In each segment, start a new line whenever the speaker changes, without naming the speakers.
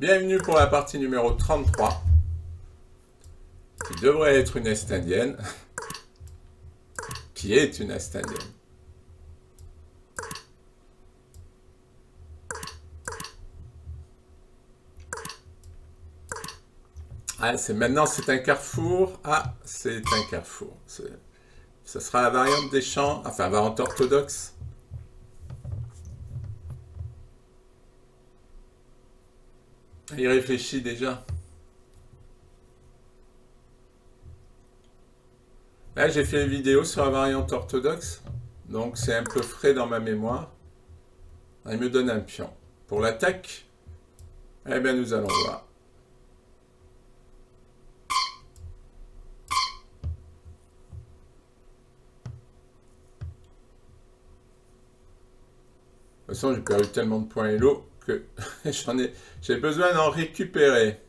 Bienvenue pour la partie numéro 33, qui devrait être une est-indienne, qui est une est-indienne. Ah, maintenant c'est un carrefour. Ah, c'est un carrefour. Ça sera la variante des champs, enfin variante orthodoxe. Il réfléchit déjà. Là, j'ai fait une vidéo sur la variante orthodoxe, donc c'est un peu frais dans ma mémoire. Il me donne un pion. Pour l'attaque, eh bien nous allons voir. De toute façon, j'ai perdu tellement de points Hello que j'ai besoin d'en récupérer.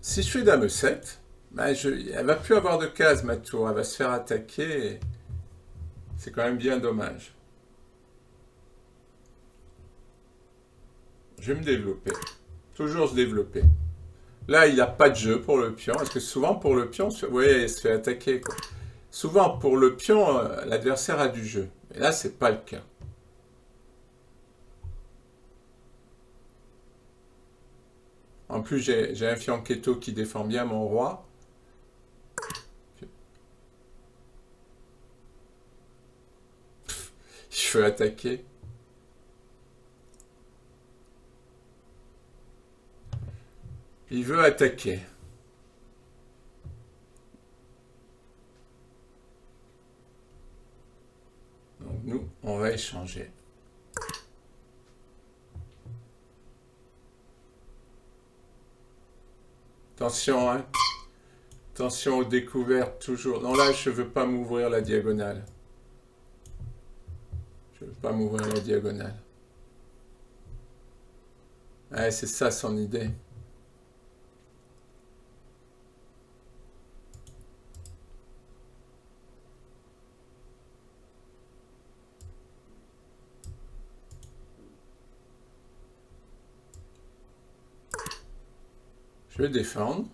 Si je fais dame 7, ben elle va plus avoir de case ma tour, elle va se faire attaquer. C'est quand même bien dommage. Je vais me développer. Toujours se développer. Là, il n'a pas de jeu pour le pion, parce que souvent pour le pion, vous voyez, il se fait attaquer, quoi. Souvent pour le pion, l'adversaire a du jeu. Mais là, c'est pas le cas. En plus, j'ai un fianchetto qui défend bien mon roi. Je veux attaquer. Il veut attaquer. Donc nous, on va échanger. Attention, hein. Attention aux découvertes, toujours. Non, là, je ne veux pas m'ouvrir la diagonale. Je ne veux pas m'ouvrir la diagonale. Ouais, c'est ça son idée. Je vais défendre.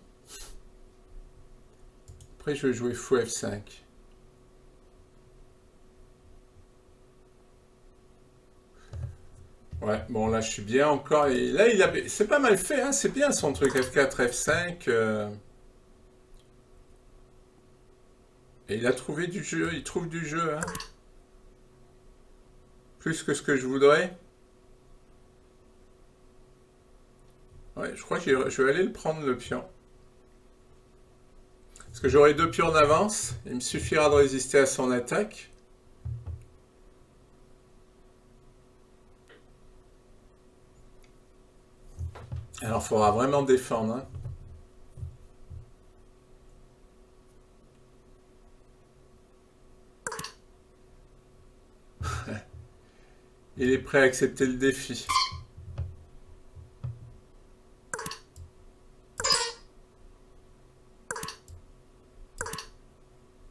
Après, je vais jouer fou F5. Ouais, bon, là, je suis bien encore. Et là, c'est pas mal fait, hein. C'est bien son truc F4, F5. Et il a trouvé du jeu. Il trouve du jeu, hein. Plus que ce que je voudrais. Ouais, je crois que je vais aller le prendre, le pion. Parce que j'aurai 2 pions d'avance. Il me suffira de résister à son attaque. Alors, il faudra vraiment défendre, hein. Il est prêt à accepter le défi.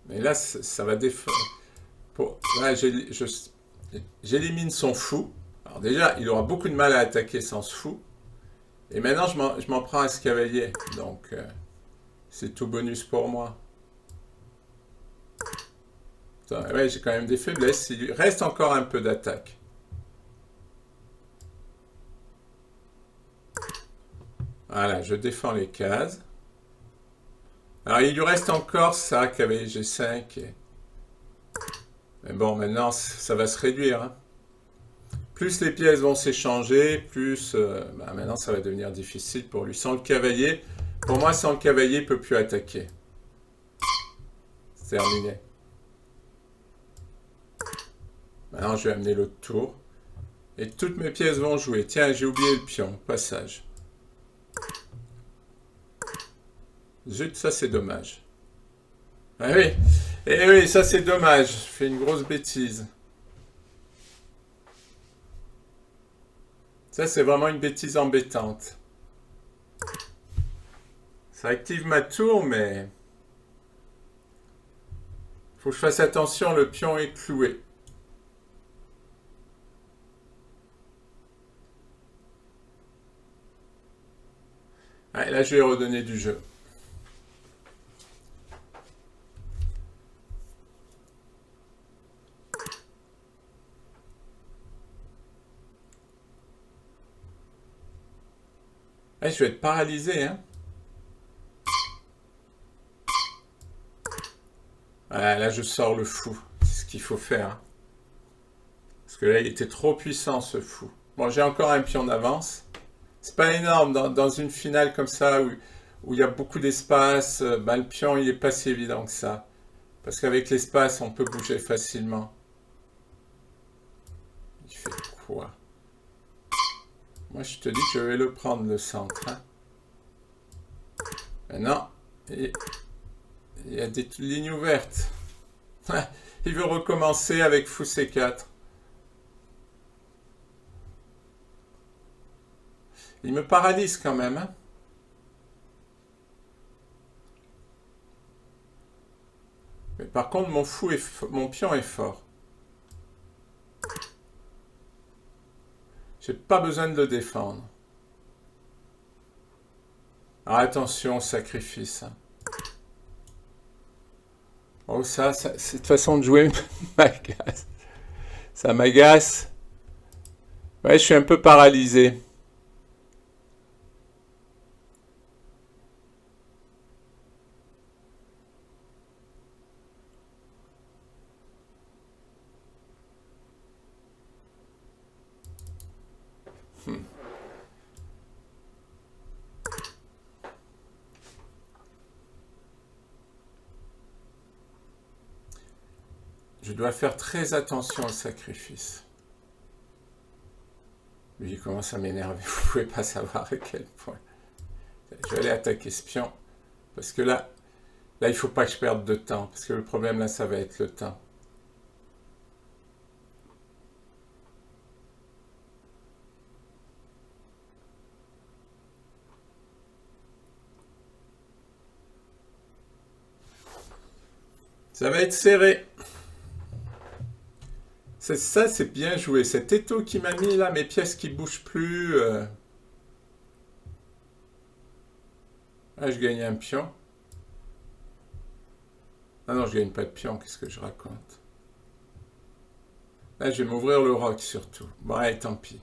Mais là, ça va défendre. Là, j'élimine son fou. Alors déjà, il aura beaucoup de mal à attaquer sans ce fou. Et maintenant, je m'en prends à ce cavalier. Donc, c'est tout bonus pour moi. Ouais, j'ai quand même des faiblesses. Il reste encore un peu d'attaque. Voilà, je défends les cases. Alors, il lui reste encore ça, cavalier G5. Mais bon, maintenant, ça va se réduire, hein. Plus les pièces vont s'échanger, plus maintenant ça va devenir difficile pour lui. Sans le cavalier, pour moi, sans le cavalier, il ne peut plus attaquer. C'est terminé. Maintenant, je vais amener l'autre tour. Et toutes mes pièces vont jouer. Tiens, j'ai oublié le pion. Passage. Zut, ça c'est dommage. Ah oui. Eh oui, ça c'est dommage. Je fais une grosse bêtise. Ça c'est vraiment une bêtise embêtante. Ça active ma tour, mais... faut que je fasse attention, le pion est cloué. Ouais, là, je vais redonner du jeu. Ouais, je vais être paralysé, hein. Ouais, là, je sors le fou. C'est ce qu'il faut faire. Parce que là, il était trop puissant, ce fou. Bon, j'ai encore un pion d'avance. C'est pas énorme dans une finale comme ça où il y a beaucoup d'espace. Ben, le pion, il est pas si évident que ça. Parce qu'avec l'espace, on peut bouger facilement. Il fait quoi? Moi, je te dis que je vais le prendre, le centre. Hein. Maintenant, il y a des lignes ouvertes. Il veut recommencer avec fou C4. Il me paralyse quand même. Hein. Mais par contre, mon pion est fort. J'ai pas besoin de le défendre. Alors attention, sacrifice. Oh, cette façon de jouer m'agace. Ça m'agace. Ouais, je suis un peu paralysé. Je dois faire très attention au sacrifice. Lui, il commence à m'énerver. Vous pouvez pas savoir à quel point. Je vais aller attaquer ce pion. Parce que là, il faut pas que je perde de temps. Parce que le problème, là, ça va être le temps. Ça va être serré. Ça, c'est bien joué. Cet étau qui m'a mis là, mes pièces qui bougent plus. Ah, je gagne un pion. Ah non, je gagne pas de pion. Qu'est-ce que je raconte? Là, je vais m'ouvrir le roc surtout. Bon, allez, tant pis.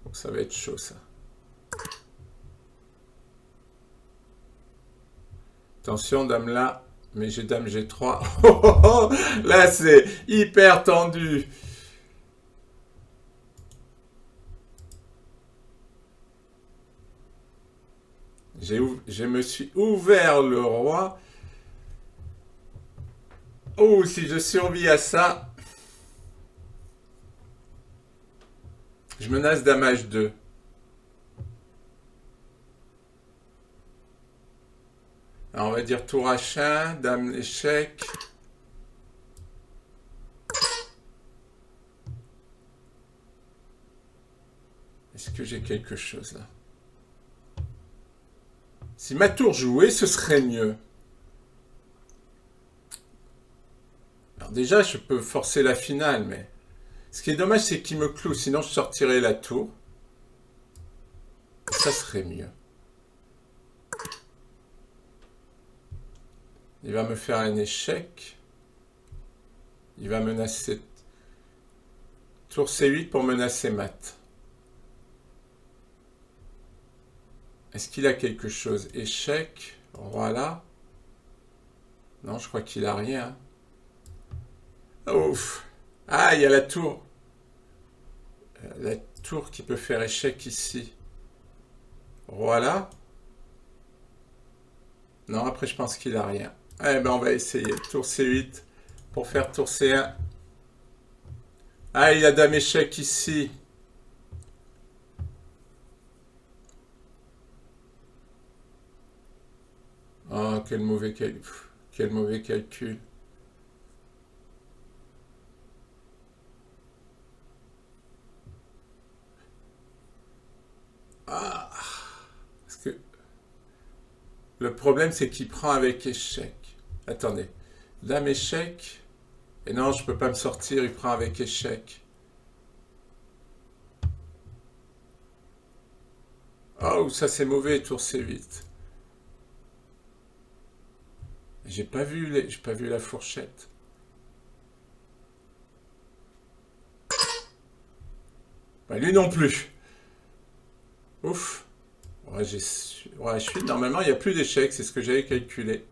Donc, ça va être chaud, ça. Attention, dame là. Mais j'ai dame G3. Là, c'est hyper tendu. Je me suis ouvert le roi. Oh, si je survis à ça, je menace dame H2. Alors, on va dire tour H1, dame échec. Est-ce que j'ai quelque chose là? Si ma tour jouait, ce serait mieux. Alors déjà, je peux forcer la finale, mais... Ce qui est dommage, c'est qu'il me cloue, sinon je sortirais la tour. Ça serait mieux. Il va me faire un échec. Il va menacer... Tour C8 pour menacer mat. Est-ce qu'il a quelque chose? Échec. Voilà. Non, je crois qu'il a rien. Ouf. Ah, il y a la tour. La tour qui peut faire échec ici. Voilà. Non, après je pense qu'il a rien. Eh ben on va essayer. Tour C8 pour faire tour C1. Ah, il y a dame échec ici. Oh, quel mauvais calcul. Ah, parce que Le problème, c'est qu'il prend avec échec. Attendez. Dame échec. Et non, je peux pas me sortir, il prend avec échec. Oh, ça c'est mauvais, tour C8. J'ai pas vu la fourchette. Bah, lui non plus. Ouf. Ouais, je suis. Normalement, il n'y a plus d'échecs, c'est ce que j'avais calculé.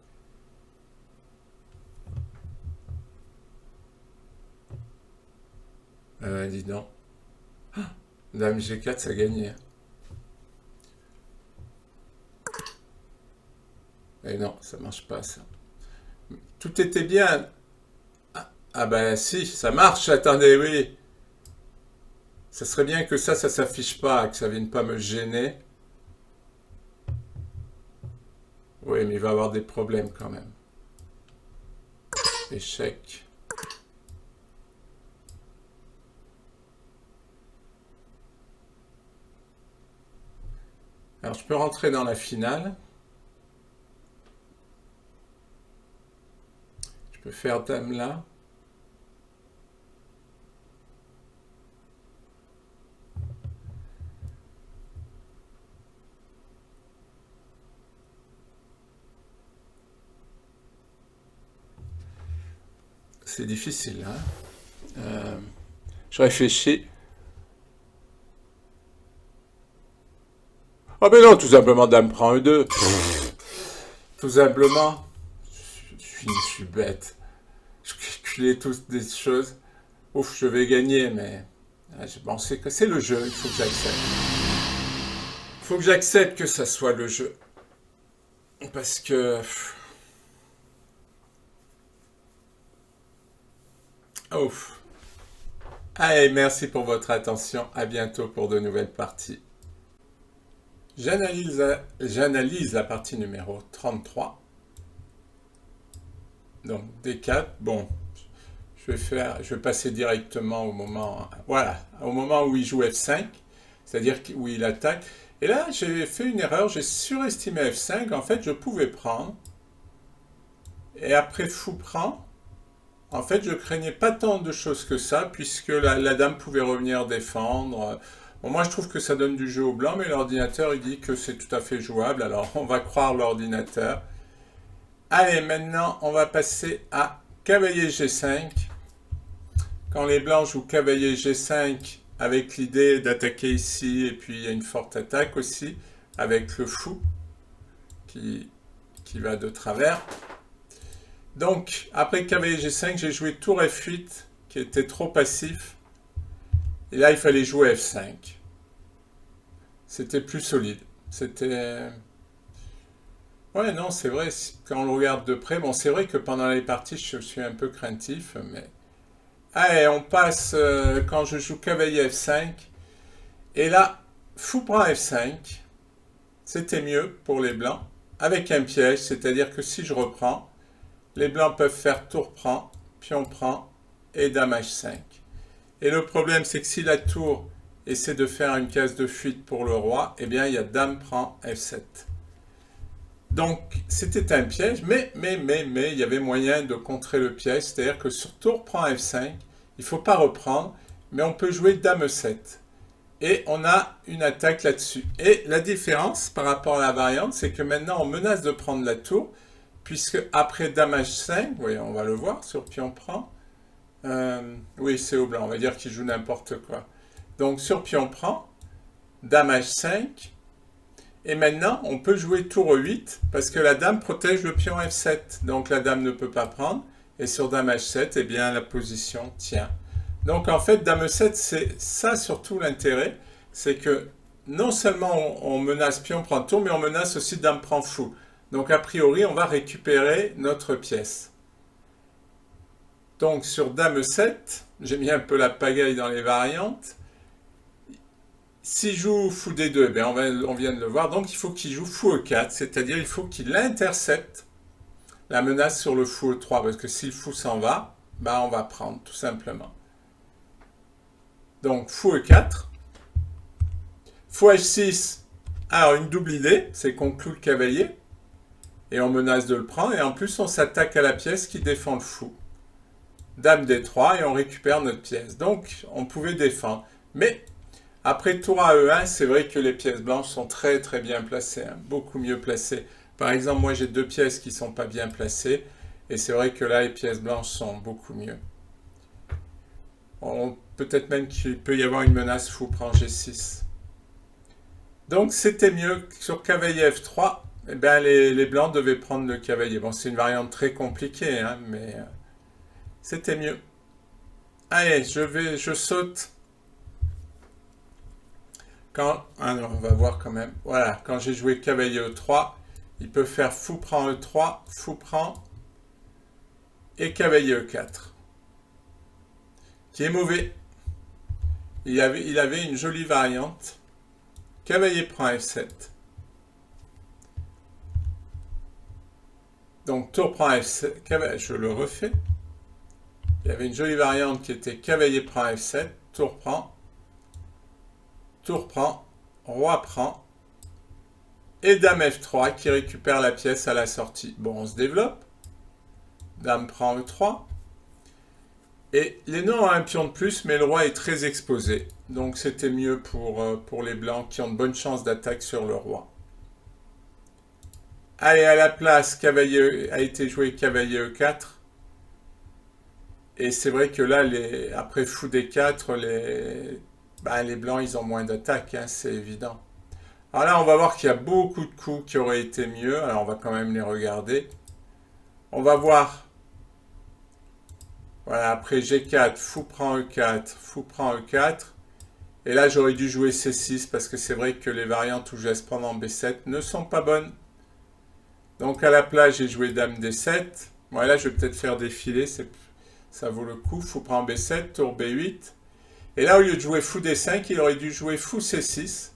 Dis donc. Dame G4, ça a gagné. Et non, ça marche pas, ça. Tout était bien. Ah ben si, ça marche, attendez, oui. Ça serait bien que ça s'affiche pas, que ça vienne pas me gêner. Oui, mais il va avoir des problèmes quand même. Échec. Alors je peux rentrer dans la finale. Je peux faire dame là. C'est difficile, hein. Je réfléchis. Ah ben non, tout simplement dame prend E2. Tout simplement. Je suis bête. Je calculais toutes des choses. Ouf, je vais gagner, mais... Bon, c'est le jeu, il faut que j'accepte. Il faut que j'accepte que ça soit le jeu. Parce que... Ouf. Allez, merci pour votre attention. À bientôt pour de nouvelles parties. J'analyse la partie numéro 33. Donc D4, bon, je vais passer directement au moment, voilà, au moment où il joue F5, c'est-à-dire où il attaque. Et là, j'ai fait une erreur, j'ai surestimé F5, en fait, je pouvais prendre. Et après fou prend, en fait, je craignais pas tant de choses que ça, puisque la dame pouvait revenir défendre. Bon, moi, je trouve que ça donne du jeu au blanc, mais l'ordinateur, il dit que c'est tout à fait jouable, alors on va croire l'ordinateur. Allez, maintenant, on va passer à cavalier G5. Quand les blancs jouent cavalier G5 avec l'idée d'attaquer ici, et puis il y a une forte attaque aussi, avec le fou qui va de travers. Donc, après cavalier G5, j'ai joué tour F8, qui était trop passif. Et là, il fallait jouer F5. C'était plus solide. C'était... Ouais, non, c'est vrai, quand on le regarde de près, bon, c'est vrai que pendant les parties, je suis un peu craintif, mais... Allez, on passe quand je joue cavalier F5. Et là, fou prend F5. C'était mieux pour les blancs. Avec un piège, c'est-à-dire que si je reprends, les blancs peuvent faire tour prend, pion prend et dame H5. Et le problème, c'est que si la tour essaie de faire une case de fuite pour le roi, eh bien, il y a dame prend F7. Donc, c'était un piège, mais, il y avait moyen de contrer le piège, c'est-à-dire que sur tour prend F5, il ne faut pas reprendre, mais on peut jouer dame 7. Et on a une attaque là-dessus. Et la différence par rapport à la variante, c'est que maintenant, on menace de prendre la tour, puisque après dame H5, vous voyez, on va le voir, sur pion prend, oui, c'est au blanc, on va dire qu'il joue n'importe quoi. Donc, sur pion prend, dame H5, et maintenant, on peut jouer tour E8 parce que la dame protège le pion F7. Donc la dame ne peut pas prendre. Et sur dame H7, eh bien, la position tient. Donc en fait, dame E7, c'est ça surtout l'intérêt. C'est que non seulement on menace pion prend tour, mais on menace aussi dame prend fou. Donc a priori, on va récupérer notre pièce. Donc sur dame E7, j'ai mis un peu la pagaille dans les variantes. S'il joue fou D2, ben on vient de le voir, donc il faut qu'il joue fou E4, c'est-à-dire il faut qu'il intercepte la menace sur le fou E3, parce que si le fou s'en va, ben on va prendre, tout simplement. Donc fou E4, fou H6, alors une double idée, c'est qu'on cloue le cavalier, et on menace de le prendre, et en plus on s'attaque à la pièce qui défend le fou. Dame D3 et on récupère notre pièce. Donc on pouvait défendre. Mais après tour à E1, c'est vrai que les pièces blanches sont très très bien placées, hein, beaucoup mieux placées. Par exemple, moi j'ai deux pièces qui ne sont pas bien placées, et c'est vrai que là les pièces blanches sont beaucoup mieux. Peut-être même qu'il peut y avoir une menace fou prend G6. Donc c'était mieux sur cavalier F3. Eh bien, les blancs devaient prendre le cavalier. Bon, c'est une variante très compliquée, hein, mais c'était mieux. Allez, je saute. Non, on va voir quand même. Voilà, quand j'ai joué cavalier E3, il peut faire fou prend E3, fou prend et cavalier E4. Qui est mauvais. Il avait une jolie variante. Cavalier prend F7. Donc tour prend F7. Je le refais. Il y avait une jolie variante qui était cavalier prend F7, tour prend, roi prend, et dame F3 qui récupère la pièce à la sortie. Bon, on se développe. Dame prend E3. Et les nœuds ont un pion de plus, mais le roi est très exposé. Donc c'était mieux pour les blancs qui ont de bonnes chances d'attaque sur le roi. Allez, à la place, cavalier a été joué cavalier E4. Et c'est vrai que là, après fou D4, les blancs, ils ont moins d'attaque, hein, c'est évident. Alors là, on va voir qu'il y a beaucoup de coups qui auraient été mieux. Alors on va quand même les regarder. On va voir. Voilà, après G4, fou prend E4, fou prend E4. Et là, j'aurais dû jouer C6 parce que c'est vrai que les variantes où je laisse prendre en B7 ne sont pas bonnes. Donc à la place, j'ai joué Dame D7. Bon, là, je vais peut-être faire défiler, ça vaut le coup. Fou prend B7, tour B8. Et là, au lieu de jouer fou D5, il aurait dû jouer fou C6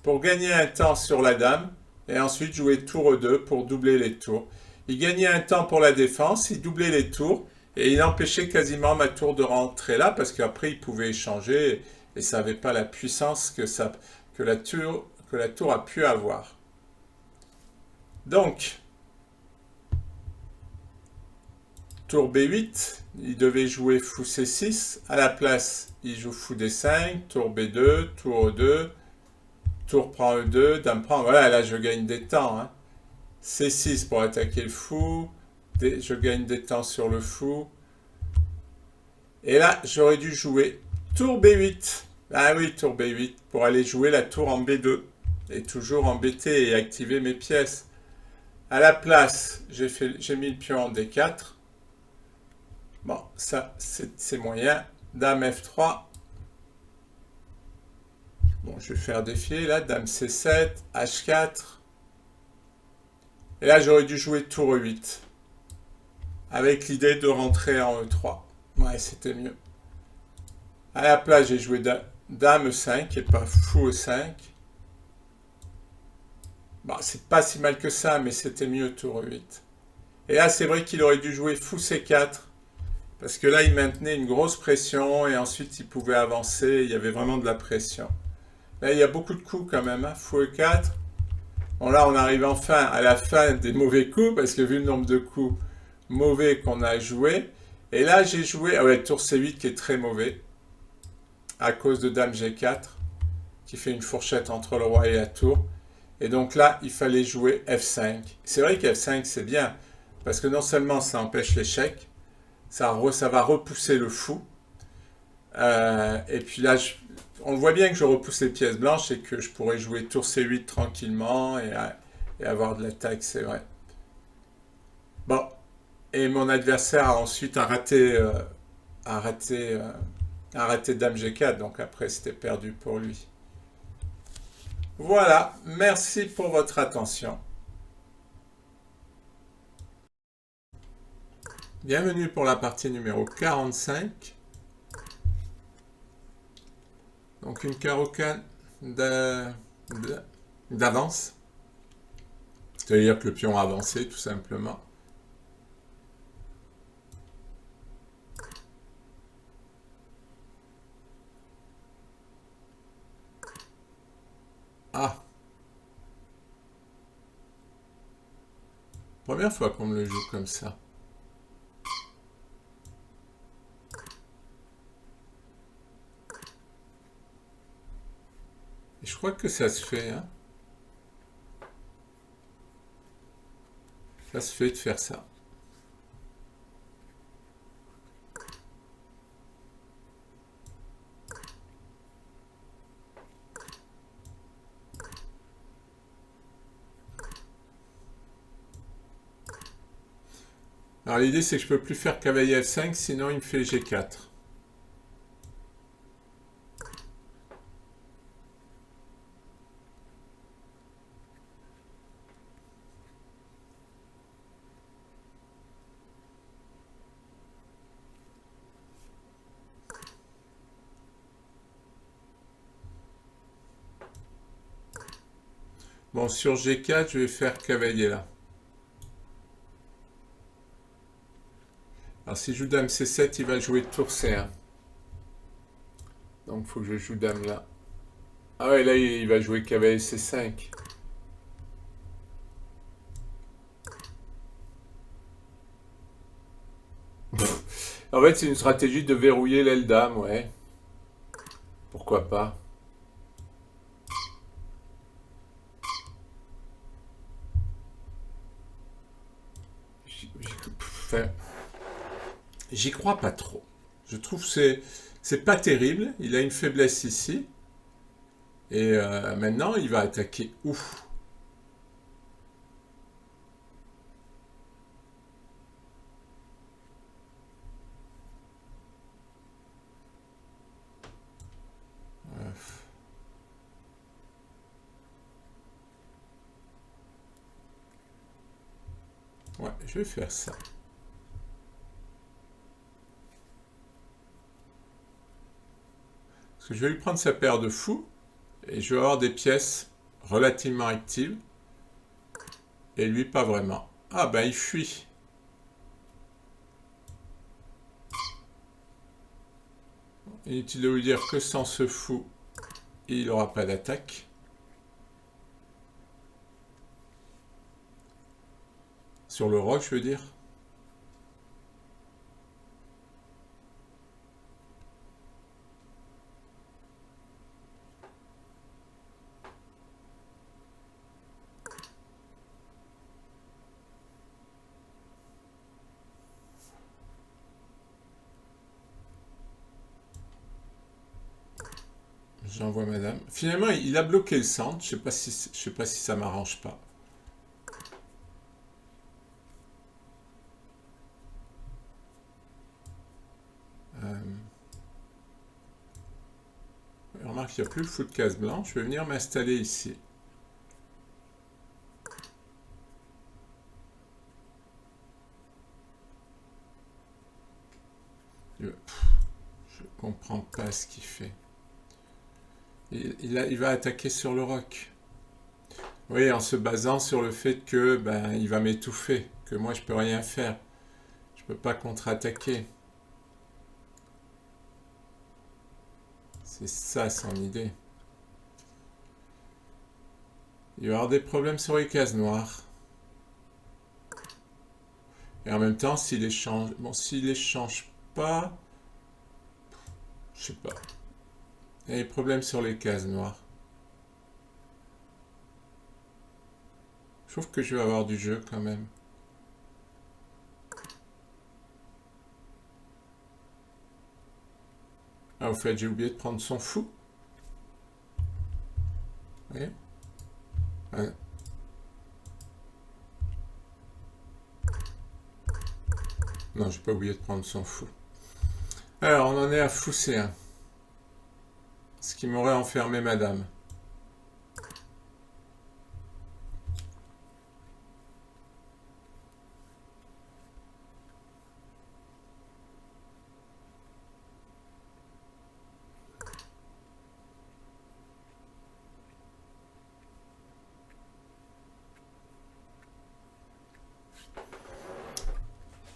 pour gagner un temps sur la dame et ensuite jouer tour E2 pour doubler les tours. Il gagnait un temps pour la défense, il doublait les tours et il empêchait quasiment ma tour de rentrer là parce qu'après il pouvait échanger et ça n'avait pas la puissance que la tour a pu avoir. Donc, tour B8, il devait jouer fou C6. À la place, il joue fou D5, tour B2, tour E2, tour prend E2, dame prend. Voilà, là je gagne des temps. Hein. C6 pour attaquer le fou. Je gagne des temps sur le fou. Et là, j'aurais dû jouer tour B8. Ah oui, tour B8 pour aller jouer la tour en B2. Et toujours embêter et activer mes pièces. À la place, j'ai mis le pion en D4. Bon, ça, c'est moyen. Dame F3. Bon, je vais faire défiler là. Dame C7, H4. Et là, j'aurais dû jouer tour E8. Avec l'idée de rentrer en E3. Ouais, c'était mieux. À la place, j'ai joué Dame E5 et pas fou E5. Bon, c'est pas si mal que ça, mais c'était mieux tour E8. Et là, c'est vrai qu'il aurait dû jouer fou C4. Parce que là, il maintenait une grosse pression et ensuite il pouvait avancer. Il y avait vraiment de la pression. Là, il y a beaucoup de coups quand même. Hein. Fou E4. Bon, là, on arrive enfin à la fin des mauvais coups parce que vu le nombre de coups mauvais qu'on a joué. Et là, j'ai joué tour C8 qui est très mauvais à cause de Dame G4 qui fait une fourchette entre le roi et la tour. Et donc là, il fallait jouer F5. C'est vrai qu'F5, c'est bien parce que non seulement ça empêche l'échec, ça va repousser le fou. Et puis là, on voit bien que je repousse les pièces blanches et que je pourrais jouer tour C8 tranquillement et avoir de l'attaque, c'est vrai. Bon, et mon adversaire a ensuite raté Dame G4, donc après c'était perdu pour lui. Voilà, merci pour votre attention. Bienvenue pour la partie numéro 45. Donc une carocane d'avance. C'est-à-dire que le pion a avancé tout simplement. Ah. Première fois qu'on me le joue comme ça. Et je crois que ça se fait, hein. Ça se fait de faire ça. Alors l'idée c'est que je peux plus faire cavalier F5, sinon il me fait G4. Bon, sur G4, je vais faire cavalier là. Alors si je joue dame C7, il va jouer tour C1. Donc il faut que je joue dame là. Ah ouais, là il va jouer cavalier C5. En fait, c'est une stratégie de verrouiller l'aile dame, ouais. Pourquoi pas. Enfin, j'y crois pas trop. Je trouve que c'est pas terrible. Il a une faiblesse ici. Et maintenant, il va attaquer où? Ouais, je vais faire ça. Parce que je vais lui prendre sa paire de fous. Et je vais avoir des pièces relativement actives. Et lui, pas vraiment. Ah ben, il fuit. Inutile de lui dire que sans ce fou, il n'aura pas d'attaque. Sur le roc, je veux dire. J'envoie madame. Finalement, il a bloqué le centre. Je sais pas si ça m'arrange pas. Remarque qu'il n'y a plus le fou de case blanche. Je vais venir m'installer ici. Je comprends pas ce qu'il fait. Il va attaquer sur le roc. Oui, en se basant sur le fait que ben, il va m'étouffer, que moi je peux rien faire. Je peux pas contre-attaquer. C'est ça son idée. Il va y avoir des problèmes sur les cases noires. Et en même temps, s'il échange... Bon, s'il échange pas... Je sais pas. Il y a des problèmes sur les cases noires. Je trouve que je vais avoir du jeu quand même. Ah, au fait, j'ai oublié de prendre son fou. Vous voyez? Ouais. Non, j'ai pas oublié de prendre son fou. Alors, on en est à fou C1. Ce qui m'aurait enfermé madame.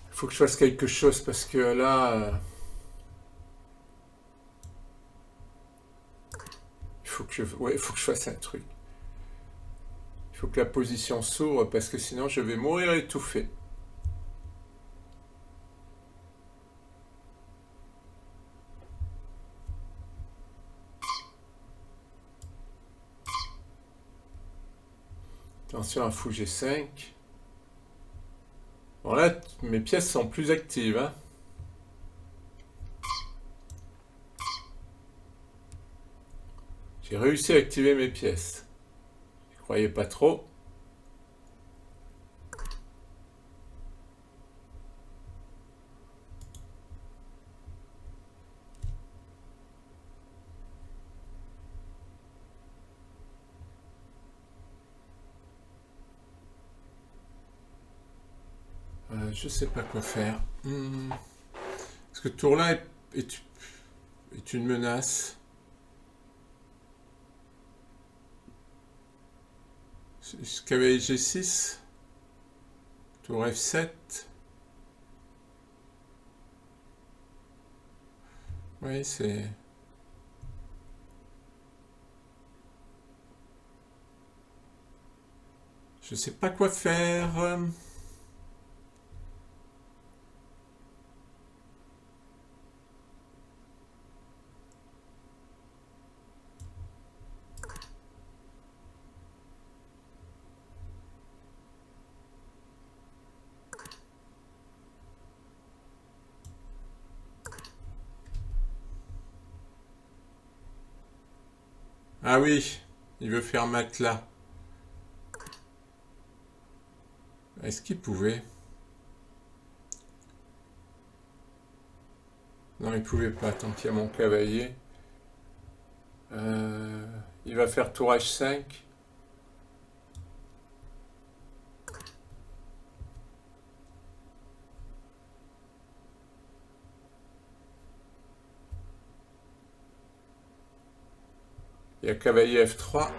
Il faut que je fasse quelque chose parce que là... il faut que je fasse un truc. Il faut que la position s'ouvre parce que sinon je vais mourir étouffé. Attention à fou G5. Bon là, mes pièces sont plus actives. Hein. J'ai réussi à activer mes pièces. Je croyais pas trop. Je sais pas quoi faire. Parce que tour là est une menace. Cavalier G6. Tour F7. Oui, c'est... Je sais pas quoi faire. Ah oui, il veut faire matelas. Est-ce qu'il pouvait? Non, il pouvait pas, tant qu'il y a mon cavalier. Il va faire tour H5. Il y a cavalier F3.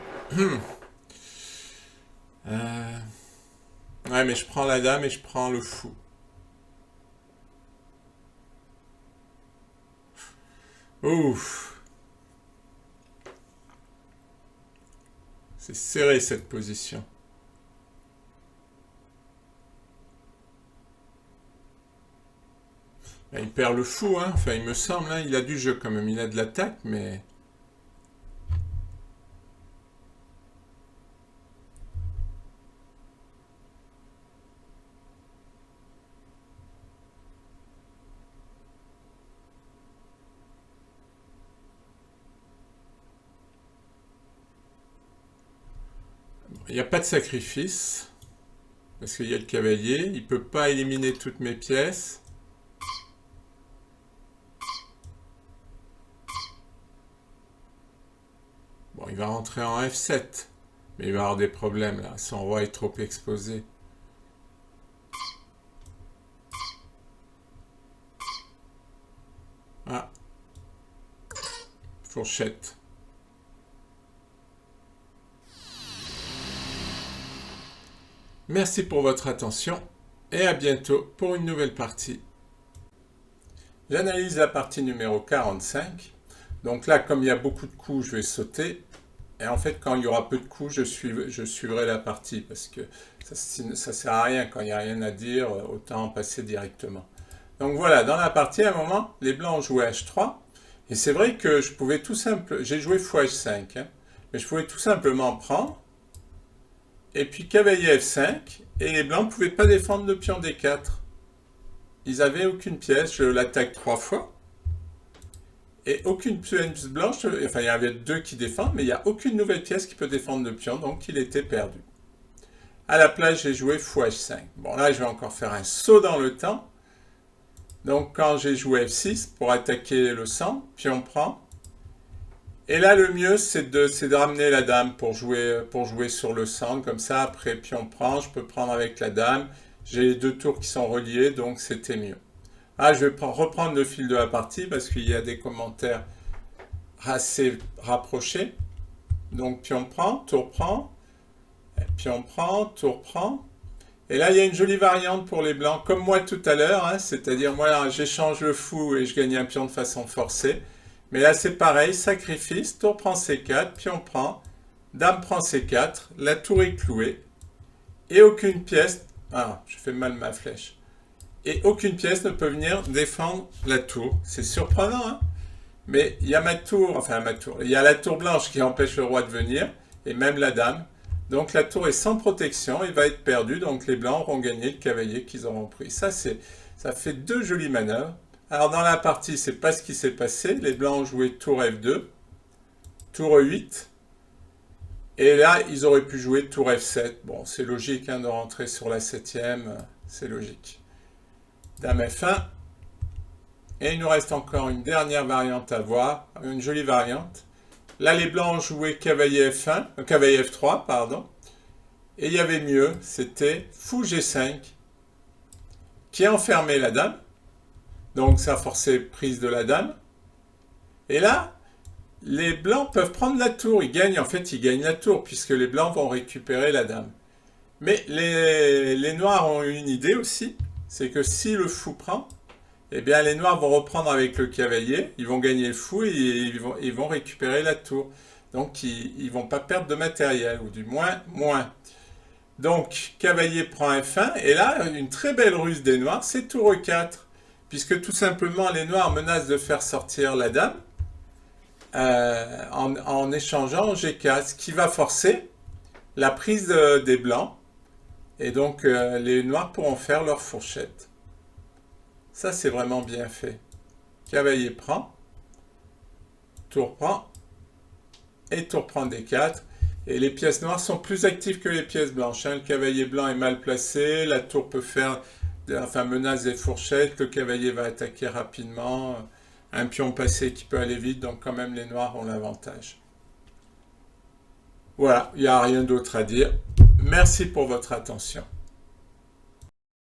Ouais, mais je prends la dame et je prends le fou. Ouf. C'est serré cette position. Il perd le fou, hein. Enfin, il me semble, hein. Il a du jeu quand même. Il a de l'attaque, mais... Il n'y a pas de sacrifice. Parce qu'il y a le cavalier. Il ne peut pas éliminer toutes mes pièces. Bon, il va rentrer en F7. Mais il va avoir des problèmes là. Son roi est trop exposé. Ah. Fourchette. Merci pour votre attention et à bientôt pour une nouvelle partie. J'analyse la partie numéro 45. Donc là, comme il y a beaucoup de coups, je vais sauter. Et en fait, quand il y aura peu de coups, je suivrai la partie parce que ça ne sert à rien. Quand il n'y a rien à dire, autant passer directement. Donc voilà, dans la partie, à un moment, les blancs ont joué H3. Et c'est vrai que je pouvais tout simplement... J'ai joué fou H5. Hein, mais je pouvais tout simplement prendre. Et puis cavalier F5. Et les blancs ne pouvaient pas défendre le pion D4. Ils n'avaient aucune pièce. Je l'attaque 3 fois. Et aucune pièce blanche. Enfin, il y avait 2 qui défendent. Mais il n'y a aucune nouvelle pièce qui peut défendre le pion. Donc, il était perdu. À la place, j'ai joué fou H5. Bon, là, je vais encore faire un saut dans le temps. Donc, quand j'ai joué F6 pour attaquer le centre, pion prend. Et là, le mieux, c'est de ramener la dame pour jouer sur le centre. Comme ça, après pion prend, je peux prendre avec la dame. J'ai les 2 tours qui sont reliés, donc c'était mieux. Ah, je vais reprendre le fil de la partie parce qu'il y a des commentaires assez rapprochés. Donc, pion prend, tour prend. Pion prend, tour prend. Et là, il y a une jolie variante pour les blancs, comme moi tout à l'heure. Hein, c'est-à-dire, moi, j'échange le fou et je gagne un pion de façon forcée. Mais là, c'est pareil, sacrifice, tour prend C4, pion prend, Dame prend C4, la tour est clouée, et aucune pièce... Ah, je fais mal ma flèche. Et aucune pièce ne peut venir défendre la tour. C'est surprenant, hein? Mais il y a ma tour, enfin ma tour, il y a la tour blanche qui empêche le roi de venir, et même la dame. Donc la tour est sans protection et va être perdue, donc les blancs auront gagné le cavalier qu'ils auront pris. Ça fait deux jolies manœuvres. Alors dans la partie, c'est pas ce qui s'est passé. Les blancs ont joué tour F2, tour E8, et là, ils auraient pu jouer tour F7. Bon, c'est logique hein, de rentrer sur la 7e, c'est logique. Dame F1. Et il nous reste encore une dernière variante à voir, une jolie variante. Là, les blancs ont joué cavalier F1, cavalier F3, pardon. Et il y avait mieux, c'était fou G5, qui a enfermé la dame. Donc ça a forcé prise de la dame. Et là, les blancs peuvent prendre la tour. Ils gagnent la tour, puisque les blancs vont récupérer la dame. Mais les noirs ont une idée aussi, c'est que si le fou prend, eh bien les noirs vont reprendre avec le cavalier, ils vont gagner le fou et ils vont récupérer la tour. Donc ils ne vont pas perdre de matériel, ou du moins, moins. Donc cavalier prend F1, et là, une très belle ruse des noirs, c'est tour E4, puisque tout simplement les noirs menacent de faire sortir la dame en échangeant G4, ce qui va forcer la prise des blancs, et donc les noirs pourront faire leur fourchette. Ça, c'est vraiment bien fait. Cavalier prend, tour prend, et tour prend D4. Et les pièces noires sont plus actives que les pièces blanches. Hein. Le cavalier blanc est mal placé, la tour peut faire, menace des fourchettes, le cavalier va attaquer rapidement, un pion passé qui peut aller vite, donc quand même les noirs ont l'avantage. Voilà, il n'y a rien d'autre à dire. Merci pour votre attention.